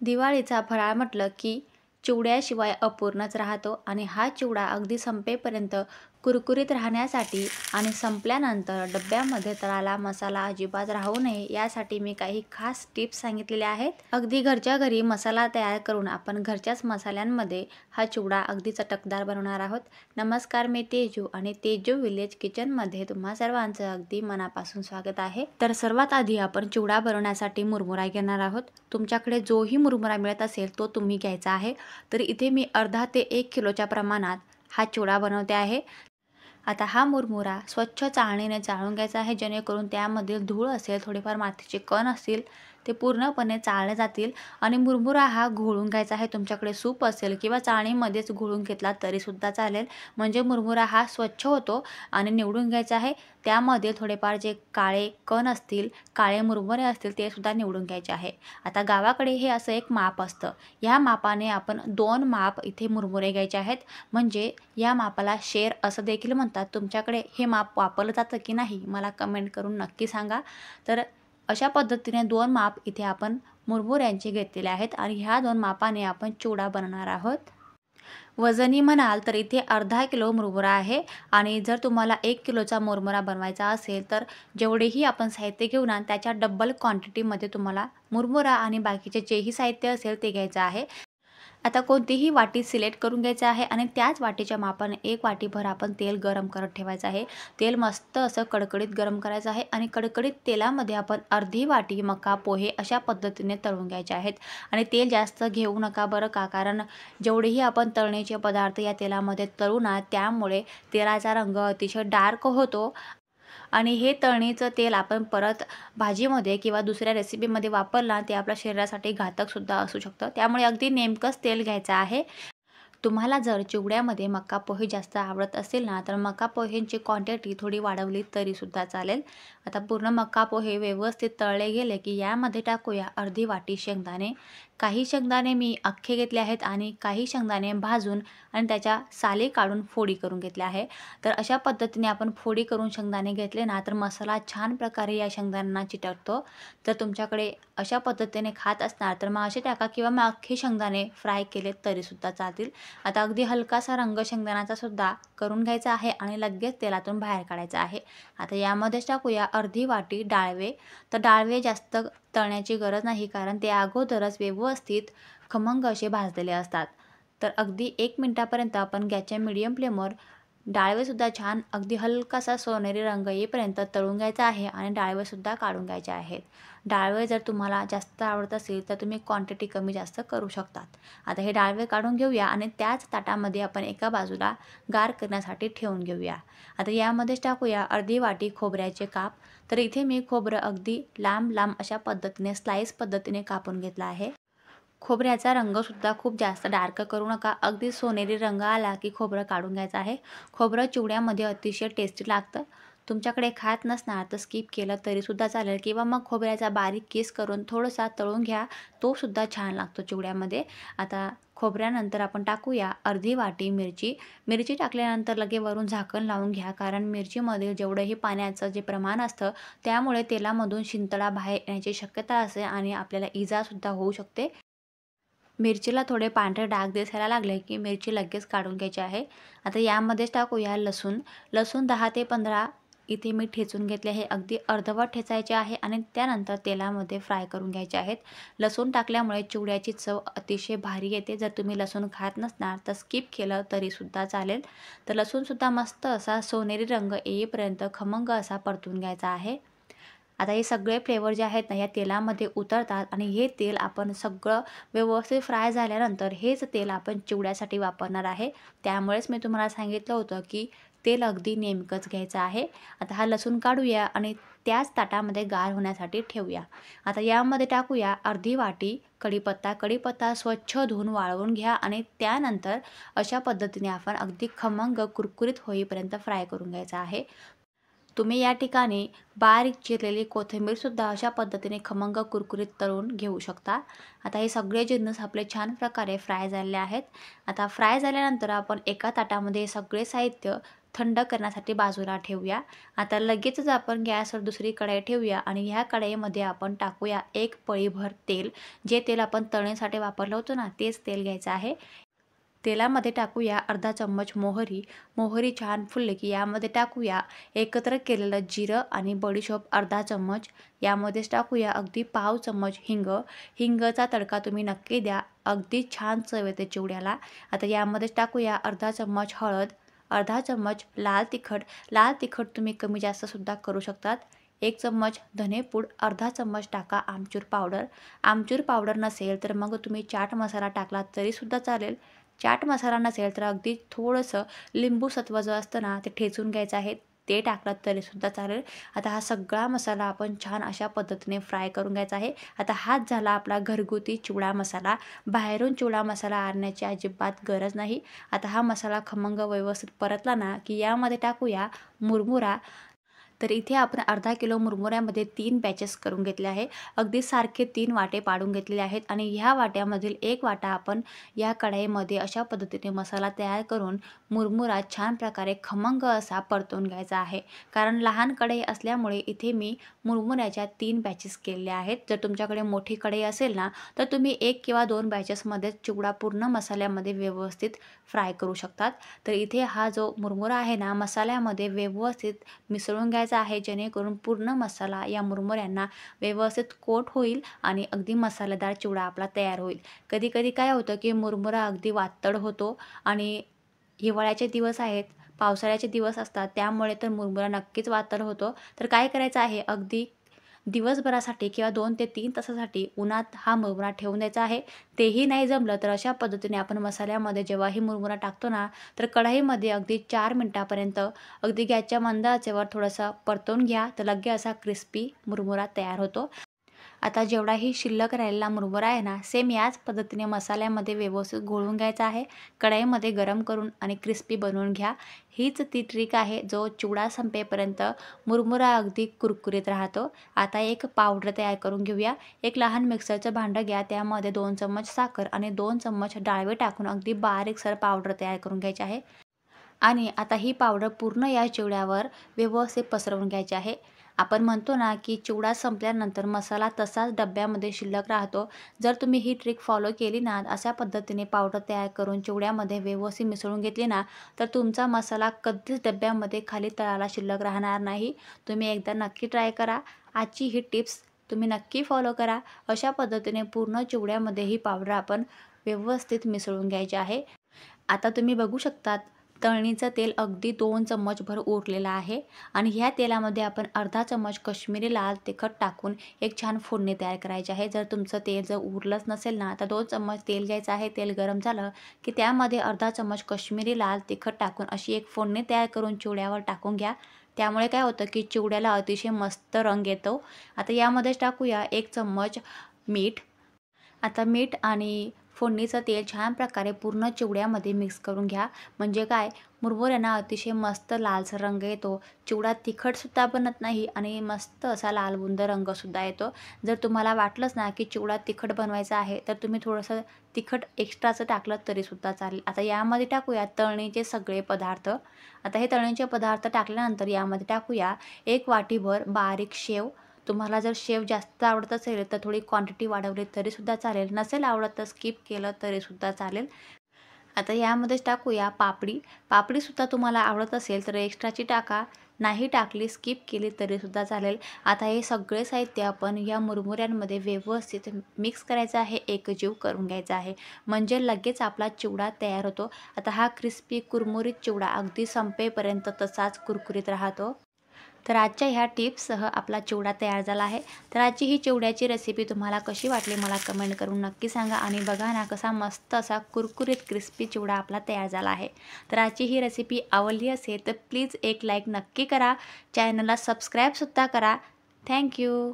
दिवाळीचा फराळ म्हटलं की चिवड्याशिवाय अपूर्णच राहतो आणि हा चिवडा अगदी संपेपर्यंत कुरकुरीत राहण्यासाठी आणि संपल्यानंतर डब्यामध्ये तळाला मसाला अजिबात राहू नये यासाठी मी काही खास टिप्स सांगितलेल्या आहेत. अगदी घरच्या घरी मसाला तयार करून आपण घरच्याच मसाल्यांमध्ये हा चिवडा अगदी चटकदार बनवणार आहोत. नमस्कार, मी तेजू आणि तेजू विलेज किचनमध्ये तुम्हा सर्वांचं अगदी मनापासून स्वागत आहे. तर सर्वात आधी आपण चिवडा बनवण्यासाठी मुरमुरा घेणार आहोत. तुमच्याकडे जोही मुरमुरा मिळत असेल तो तुम्ही घ्यायचा आहे. तर इथे मी अर्धा ते 1 किलोच्या प्रमाणात हा चिवडा बनवते आहे. आता हा मुरमुरा स्वच्छ चाळणीने चाळून घ्यायचा आहे, जेणेकरून त्यामधील धूळ असेल, थोडेफार मातीचे कण असतील ते पूर्णपणे चाळले जातील. आणि मुरमुरा हा घोळून घ्यायचा आहे. तुमच्याकडे सूप असेल किंवा चाळणीमध्येच घोळून घेतला तरीसुद्धा चालेल, म्हणजे मुरमुरा हा स्वच्छ होतो. आणि निवडून घ्यायचा आहे. त्यामध्ये थोडेफार जे काळे कण असतील, काळे मुरमुरे असतील ते सुद्धा निवडून घ्यायचे आहे. आता गावाकडे हे असं एक माप असतं. ह्या मापाने आपण 2 माप इथे मुरमुरे घ्यायचे आहेत. म्हणजे या मापाला शेर असं देखील म्हणतात. तुमच्याकडे हे माप वापरलं जातं की नाही मला कमेंट करून नक्की सांगा. तर अशा पद्धतीने 2 माप इथे आपण मुरमुऱ्यांचे घेतलेले आहेत आणि ह्या 2 मापाने आपण चिवडा बनवणार आहोत. वजनी म्हणाल तर इथे अर्धा किलो मुरमुरा आहे. आणि जर तुम्हाला 1 किलोचा मुरमुरा बनवायचा असेल तर जेवढेही आपण साहित्य घेऊ ना त्याच्या डबल क्वांटिटीमध्ये तुम्हाला मुरमुरा आणि बाकीचे जेही साहित्य असेल ते घ्यायचं आहे. आता कोणतीही वाटी सिलेक्ट करून घ्यायचं आहे आणि त्याच वाटीच्या मापाने 1 वाटीभर आपण तेल गरम करत ठेवायचं आहे. तेल मस्त असं कडकडीत गरम करायचं आहे आणि कडकडीत तेलामध्ये आपण अर्धी वाटी मका पोहे अशा पद्धतीने तळून घ्यायचे आहेत. आणि तेल जास्त घेऊ नका बरं का, कारण जेवढेही आपण तळणीचे पदार्थ या तेलामध्ये तळू ना त्यामुळे तेलाचा रंग अतिशय डार्क होतो. आणि हे तळणीचं तेल आपण परत भाजीमध्ये किंवा दुसऱ्या रेसिपीमध्ये वापरला ते आपल्या शरीरासाठी घातकसुद्धा असू शकतं. त्यामुळे अगदी नेमकंच तेल घ्यायचं आहे. तुम्हाला जर चिवड्यामध्ये मका पोहे जास्त आवडत असेल ना तर मका पोहेंची क्वांटिटी थोडी वाढवली तरीसुद्धा चालेल. आता पूर्ण मका पोहे व्यवस्थित तळले गेले की यामध्ये टाकूया अर्धी वाटी शेंगदाणे. काही शेंगदाणे मी अख्खे घेतले आहेत आणि काही शेंगदाणे भाजून आणि त्याच्या साली काढून फोडी करून घेतल्या आहे. तर अशा पद्धतीने आपण फोडी करून शेंगदाणे घेतले ना तर मसाला छान प्रकारे या शेंगदाण्यांना चिटकतो. जर तुमच्याकडे अशा पद्धतीने खात असणार तर मग असे टाका किंवा मग अख्खे शेंगदाणे फ्राय केले तरीसुद्धा चालतील. आता अगदी हलकासा रंग शेंगदाण्याचा सुद्धा करून घ्यायचा आहे आणि लगेच तेलातून बाहेर काढायचा आहे. आता यामध्येच टाकूया अर्धी वाटी डाळवे. तर डाळवे जास्त तळण्याची गरज नाही, कारण ते अगोदरच व्यवस्थित खमंग असे भाजलेले असतात. तर अगदी 1 मिनिटापर्यंत आपण गॅसच्या मीडियम फ्लेमवर डाळवेसुद्धा छान अगदी हलकासा सोनेरी रंग येईपर्यंत तळून घ्यायचा आहे आणि डाळवेसुद्धा काढून घ्यायचे आहेत. डाळवे जर तुम्हाला जास्त आवडत असेल तर तुम्ही क्वांटिटी कमी जास्त करू शकतात. आता हे डाळवे काढून घेऊया आणि त्याच ताटामध्ये आपण एका बाजूला गार करण्यासाठी ठेवून घेऊया. आता यामध्येच टाकूया अर्धी वाटी खोबऱ्याचे काप. तर इथे मी खोबरं अगदी लांब लांब अशा पद्धतीने स्लाइस पद्धतीने कापून घेतला आहे. खोबऱ्याचा रंगसुद्धा खूप जास्त डार्क करू नका. अगदी सोनेरी रंग आला की खोबरं काढून घ्यायचं आहे. खोबरं चिवड्यामध्ये अतिशय टेस्टी लागतं. तुमच्याकडे खात नसणार तर स्किप केलं तरीसुद्धा चालेल किंवा मग खोबऱ्याचा बारीक किस करून थोडासा तळून घ्या, तो सुद्धा छान लागतो चिवड्यामध्ये. आता खोबऱ्यानंतर आपण टाकूया अर्धी वाटी मिरची. मिरची टाकल्यानंतर लगे वरून झाकण लावून घ्या, कारण मिरचीमध्ये जेवढंही पाण्याचं जे प्रमाण असतं त्यामुळे तेलामधून शिंतडा बाहेर येण्याची शक्यता असते आणि आपल्याला इजासुद्धा होऊ शकते. मिरचीला थोडे पांढरे डाग दिसायला लागले की मिरची लगेच काढून घ्यायची आहे. आता यामध्येच टाकूया लसूण. लसूण 10 ते 15 इथे मी ठेचून घेतले आहे. अगदी अर्धवट ठेचायचे आहे आणि त्यानंतर तेलामध्ये फ्राय करून घ्यायचे आहेत. लसूण टाकल्यामुळे चिवड्याची चव अतिशय भारी येते. जर तुम्ही लसूण खात नसणार तर स्किप केलं तरीसुद्धा चालेल. तर लसूणसुद्धा मस्त असा सोनेरी रंग येईपर्यंत खमंग असा परतून घ्यायचा आहे. आता हे सगळे फ्लेवर जे आहेत ना या तेलामध्ये उतरतात आणि हे तेल आपण सगळं व्यवस्थित फ्राय झाल्यानंतर हेच तेल आपण चिवड्यासाठी वापरणार आहे. त्यामुळेच मी तुम्हाला सांगितलं होतं की तेल अगदी नेमकंच घ्यायचं आहे. आता हा लसूण काढूया आणि त्याच ताटामध्ये गार होण्यासाठी ठेवूया. आता यामध्ये टाकूया अर्धी वाटी कढीपत्ता. कढीपत्ता स्वच्छ धुवून वाळवून घ्या आणि त्यानंतर अशा पद्धतीने आपण अगदी खमंग कुरकुरीत होईपर्यंत फ्राय करून घ्यायचा आहे. तुम्ही या ठिकाणी बारीक चिरलेली कोथिंबीरसुद्धा अशा पद्धतीने खमंग कुरकुरीत तळून घेऊ शकता. आता हे सगळे जिन्नस आपले छान प्रकारे फ्राय झालेले आहेत. आता फ्राय झाल्यानंतर आपण एका ताटामध्ये हे सगळे साहित्य थंड करण्यासाठी बाजूला ठेवूया। आता लगेचच आपण गॅसवर दुसरी कढई ठेवूया आणि ह्या कढईमध्ये आपण टाकूया 1 पळीभर तेल। जे तेल आपण तळणीसाठी वापरलं होतं ना, तेच तेल घ्यायचं आहे। तेलामध्ये टाकूया अर्धा चम्मच मोहरी। मोहरी छान फुलली की यामध्ये टाकूया एकत्र केलेलं जिरं आणि बडीशोप अर्धा चम्मच। यामध्येच टाकूया अगदी पाव चम्मच हिंग। हिंगचा तडका तुम्ही नक्की द्या, अगदी छान चव येते चिवड्याला। आता यामध्येच टाकूया अर्धा चम्मच हळद, अर्धा चम्मच लाल तिखट। लाल तिखट तुम्ही कमी जास्त सुद्धा करू शकतात। 1 चम्मच धनेपूड, अर्धा चम्मच टाका आमचूर पावडर। आमचूर पावडर नसेल तर मग तुम्ही चाट मसाला टाकला तरीसुद्धा चालेल। चाट मसाला नसेल तर अगदी थोडंसं लिंबू सत्व जो असतं ना, ते ठेचून घ्यायचं आहे, ते टाकलात तरीसुद्धा चालेल। आता हा सगळा मसाला आपण छान अशा पद्धतीने फ्राय करून घ्यायचा आहे। आता हाच झाला आपला घरगुती चिवडा मसाला। बाहेरून चिवडा मसाला आणण्याची अजिबात गरज नाही। आता हा मसाला खमंग व्यवस्थित परतला ना की यामध्ये टाकूया मुरमुरा। तर इथे आपण अर्धा किलो मुरमुऱ्यामध्ये 3 बॅचेस करून घेतले आहे। अगदी सारखे 3 वाटे पाडून घेतलेले आहेत आणि ह्या वाट्यामधील 1 वाटा आपण या कढईमध्ये अशा पद्धतीने मसाला तयार करून मुरमुरा छान प्रकारे खमंग असा परतून घ्यायचा आहे। कारण लहान कढई असल्यामुळे इथे मी मुरमुऱ्याच्या 3 बॅचेस केलेल्या आहेत। जर तुमच्याकडे मोठी कढई असेल ना, तर तुम्ही 1 किंवा 2 बॅचेसमध्ये चिवडा पूर्ण मसाल्यामध्ये व्यवस्थित फ्राय करू शकतात। तर इथे हा जो मुरमुरा आहे ना, मसाल्यामध्ये व्यवस्थित मिसळून घ्यायचा आहे, जेणेकरून पूर्ण मसाला या मुरमुऱ्यांना व्यवस्थित कोट होईल आणि अगदी मसालेदार चिवडा आपला तयार होईल। कधी कधी काय होतं की मुरमुरा अगदी वातड होतो आणि हिवाळ्याचे दिवस आहेत, पावसाळ्याचे दिवस असतात, त्यामुळे तर मुरमुरा नक्कीच वातड होतो। तर काय करायचं आहे, अगदी दिवसभरासाठी किंवा 2 ते 3 तासासाठी उन्हात हा मुरमुरा ठेवून द्यायचा आहे। तेही नाही जमलं तर अशा पद्धतीने आपण मसाल्यामध्ये जेव्हाही मुरमुरा टाकतो ना, तर कढईमध्ये अगदी 4 मिनिटापर्यंत अगदी गॅसच्या मंद आचेवर थोडंसं परतवून घ्या, तर लगेच असा क्रिस्पी मुरमुरा तयार होतो। आता जेवढाही शिल्लक राहिलेला मुरमुरा आहे ना, सेम याच पद्धतीने मसाल्यामध्ये व्यवस्थित घोळून घ्यायचा आहे। कढईमध्ये गरम करून आणि क्रिस्पी बनवून घ्या। हीच ती ट्रिक आहे, जो चिवडा संपेपर्यंत मुरमुरा अगदी कुरकुरीत राहतो। आता एक पावडर तयार करून घेऊया। एक लहान मिक्सरचं भांडं घ्या, त्यामध्ये 2 चम्मच साखर आणि 2 चम्मच डाळवे टाकून अगदी बारीकसर पावडर तयार करून घ्यायची आहे। आणि आता ही पावडर पूर्ण या चिवड्यावर व्यवस्थित पसरवून घ्यायची आहे। आपण म्हणतो ना की चिवडा संपल्यानंतर मसाला तसाच डब्यामध्ये शिल्लक राहतो। जर तुम्ही ही ट्रिक फॉलो केली ना, अशा पद्धतीने पावडर तयार करून चिवड्यामध्ये व्यवस्थित मिसळून घेतली ना, तर तुमचा मसाला कधीच डब्यामध्ये खाली तळाला शिल्लक राहणार नाही। तुम्ही एकदा नक्की ट्राय करा। आजची ही टिप्स तुम्ही नक्की फॉलो करा। अशा पद्धतीने पूर्ण चिवड्यामध्ये ही पावडर आपण व्यवस्थित मिसळून घ्यायची आहे। आता तुम्ही बघू शकतात, तळणीचं तेल अगदी 2 चम्मचभर उरलेलं आहे आणि ह्या तेलामध्ये आपण अर्धा चम्मच कश्मीरी लाल तिखट टाकून एक छान फोडणी तयार करायची आहे। जर तुमचं तेल जर उरलंच नसेल ना, तर 2 चम्मच तेल घ्यायचं आहे। तेल गरम झालं की त्यामध्ये अर्धा चम्मच कश्मीरी लाल तिखट टाकून अशी एक फोडणी तयार करून चिवड्यावर टाकून घ्या। त्यामुळे काय होतं की चिवड्याला अतिशय मस्त रंग येतो। आता यामध्येच टाकूया 1 चम्मच मीठ। आता मीठ आणि फोडणीचं तेल छान प्रकारे पूर्ण चिवड्यामध्ये मिक्स करून घ्या। म्हणजे काय, मुरमुऱ्यांना अतिशय मस्त लालसर रंग येतो। चिवडा तिखटसुद्धा बनत नाही आणि मस्त असा लालबुंद रंगसुद्धा येतो। जर तुम्हाला वाटलंच ना की चिवडा तिखट बनवायचा आहे, तर तुम्ही थोडंसं तिखट एक्स्ट्राचं टाकलं तरीसुद्धा चालेल। आता यामध्ये टाकूया तळणीचे सगळे पदार्थ। आता हे तळणीचे पदार्थ टाकल्यानंतर यामध्ये टाकूया 1 वाटीभर बारीक शेव। तुम्हाला जर शेव जास्त आवडत असेल तर थोडी क्वांटिटी वाढवली तरीसुद्धा चालेल, नसेल आवडत तर स्किप केलं तरीसुद्धा चालेल। आता यामध्येच टाकूया पापडी। पापडीसुद्धा तुम्हाला आवडत असेल तर एक्स्ट्राची टाका, नाही टाकली स्किप केली तरीसुद्धा चालेल। आता हे सगळे साहित्य आपण या मुरमुऱ्यांमध्ये व्यवस्थित मिक्स करायचं आहे, एकजीव करून घ्यायचा आहे, म्हणजे लगेच आपला चिवडा तयार होतो। आता हा क्रिस्पी कुरमुरीत चिवडा अगदी संपेपर्यंत तसाच कुरकुरीत राहतो। तर आजच्या ह्या टिप्ससह आपला चिवडा तयार झाला आहे। तर आजची ही चिवड्याची रेसिपी तुम्हाला कशी वाटली मला कमेंट करून नक्की सांगा आणि बघा ना, कसा मस्त असा कुरकुरीत क्रिस्पी चिवडा आपला तयार झाला आहे। तर आजची ही रेसिपी आवडली असेल तर प्लीज एक लाईक नक्की करा, चॅनलला सबस्क्राईबसुद्धा करा। थँक्यू।